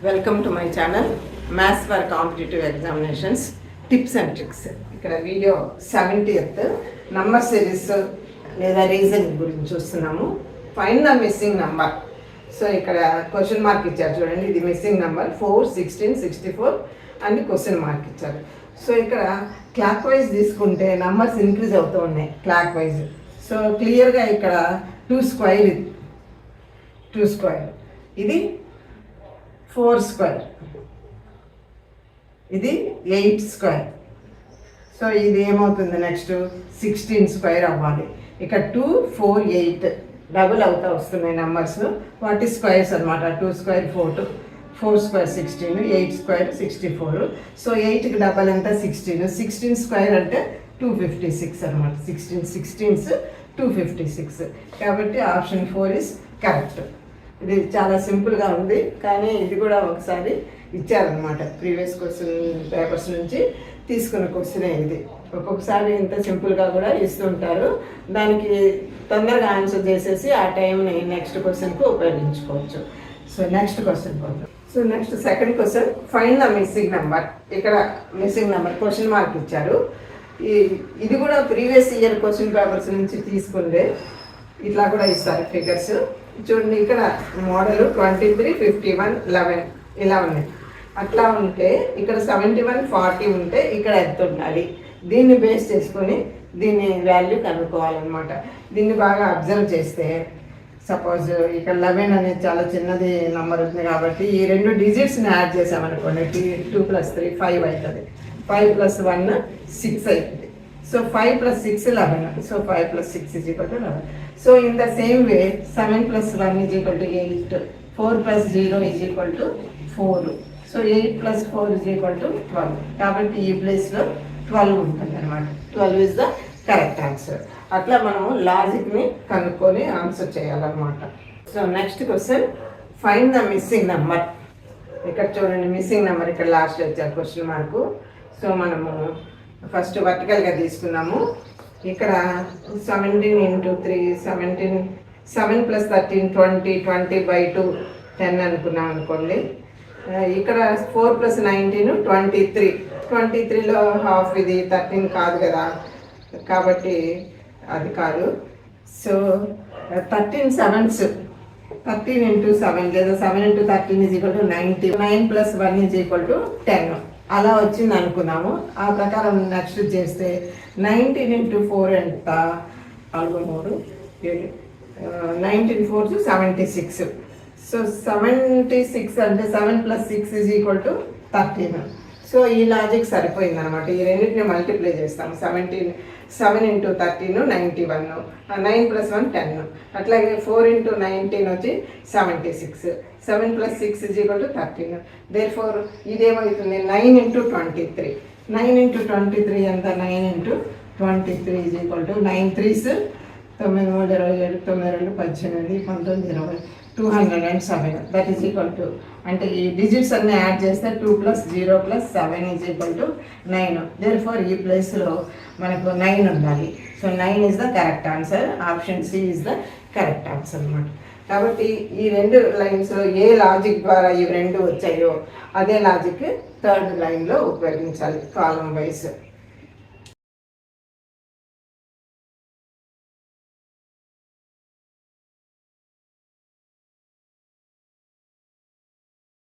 Welcome to my channel maths for competitive examinations tips and tricks. ఇక్కడ video 70th number series లేదా reason గురించి చూస్తున్నాము. Find the missing number. So ఇక్కడ question mark ఇచ్చారు చూడండి, ఇది మిస్సింగ్ నంబర్ 4, 16, 64 అని క్వశ్చన్ మార్క్ ఇచ్చారు. సో ఇక్కడ క్లాక్ వైజ్ తీసుకుంటే నంబర్స్ ఇంక్రీజ్ అవుతూ ఉన్నాయి క్లాక్ వైజ్. సో క్లియర్గా ఇక్కడ 2 స్క్వేర్, ఇది 4 స్క్వేర్, ఇది 8 స్క్వేర్. సో ఇది ఏమవుతుంది, నెక్స్ట్ 16 స్క్వేర్ అవ్వాలి. ఇక్కడ 2, 4, 8 డబుల్ అవుతా వస్తున్నాయి నెంబర్స్. వాటి స్క్వేర్స్ అనమాట. 2 స్క్వేర్ 4, 4 స్క్వేర్ 16, 8 స్క్వేర్ 64. సో 8కి డబల్ అంటే 16, 16 స్క్వేర్ అంటే 256 అనమాట. 16 256. కాబట్టి ఆప్షన్ 4 ఇస్ కరెక్ట్. ఇది చాలా సింపుల్గా ఉంది, కానీ ఇది కూడా ఒకసారి ఇచ్చారనమాట. ప్రీవియస్ క్వశ్చన్ పేపర్స్ నుంచి తీసుకున్న క్వశ్చనే ఇది. ఒక్కొక్కసారి ఇంత సింపుల్గా కూడా ఇస్తుంటారు. దానికి తొందరగా ఆన్సర్ చేసేసి ఆ టైంని నెక్స్ట్ క్వశ్చన్కు ఉపయోగించుకోవచ్చు. సో నెక్స్ట్ క్వశ్చన్ పోతాం. So next second question, find the missing number. ఇక్కడ మిస్సింగ్ నెంబర్ క్వశ్చన్ మార్క్ ఇచ్చారు. ఇది కూడా ప్రీవియస్ ఇయర్ క్వశ్చన్ పేపర్స్ నుంచి తీసుకుంటే ఇట్లా కూడా ఇస్తారు ఫిగర్స్. చూడండి, ఇక్కడ మోడల్ 23, 51, 11 ఇలా ఉన్నాయి. అట్లా ఉంటే ఇక్కడ 71, 40 ఉంటే ఇక్కడ ఎంత ఉండాలి, దీన్ని బేస్ చేసుకొని దీన్ని వాల్యూ కనుక్కోవాలన్నమాట. దీన్ని బాగా అబ్జర్వ్ చేస్తే సపోజ్ ఇక్కడ 11 అనేది చాలా చిన్నది నెంబర్ ఉంది కాబట్టి ఈ 2 డిజిట్స్ని యాడ్ చేసామనుకోండి, 2 + 3 5 అవుతుంది. 5 + 1 6 అవుతుంది. So 5 + 6 11. So 5 + 6 = 11. So in the same way 7 + 1 = 8, 4 + 0 = 4. So 8 + 4 = 12. కాబట్టి ఈ ప్లేస్లో 12 ఉంటుంది అనమాట. 12 ఇస్ ద కరెక్ట్ ఆన్సర్. అట్లా మనము లాజిక్ని కనుక్కొని ఆన్సర్ చేయాలన్నమాట. So next question, find the missing number. ఇక్కడ చూడండి, మిస్సింగ్ నెంబర్ ఇక్కడ లాస్ట్ వచ్చారు క్వశ్చన్ మార్కు. సో మనము ఫస్ట్ వర్టికల్గా తీసుకున్నాము. ఇక్కడ 17 × 3 17, 7 + 13 20, 20/2 10 అనుకున్నాం అనుకోండి. ఇక్కడ 4 + 19 23. 23లో హాఫ్, ఇది 13 కాదు కదా, కాబట్టి అది కాదు. సో 13 7s, 13 × 7 లేదా 7 × 13 = 90. 9 + 1 = 10 అలా వచ్చింది అనుకున్నాము. ఆ ప్రకారం నెక్స్ట్ చేస్తే 19 × 4 ఎంత, 4 3 7, 19 4 76. సో 76 అంటే 7 + 6 = 13. సో ఈ లాజిక్ సరిపోయింది అనమాట. ఈ రెండింటిని మల్టిప్లై చేస్తాం. 7 × 13 91, 9 + 1 10. అట్లాగే 4 × 19 వచ్చి 76, 7 + 6 = 13. దేర్ఫోర్ ఇదేమవుతుంది, 9 × 23. 9 × 23 ఎంత, 9 × 23 = 9 3s 9 3 27, 9 2 18, 19 20, 207. That is equal to, అంటే ఈ డిజిట్స్ అన్నీ యాడ్ చేస్తే 2 + 0 + 7 = 9. దేర్ఫోర్ ఈ ప్లేస్లో మనకు 9 ఉండాలి. So 9 is the correct answer. Option C is the correct answer అన్నమాట. కాబట్టి ఈ 2 లైన్స్లో ఏ లాజిక్ ద్వారా ఈ 2 వచ్చాయో అదే లాజిక్ థర్డ్ లైన్లో ఉపయోగించాలి కాలం వైజ్.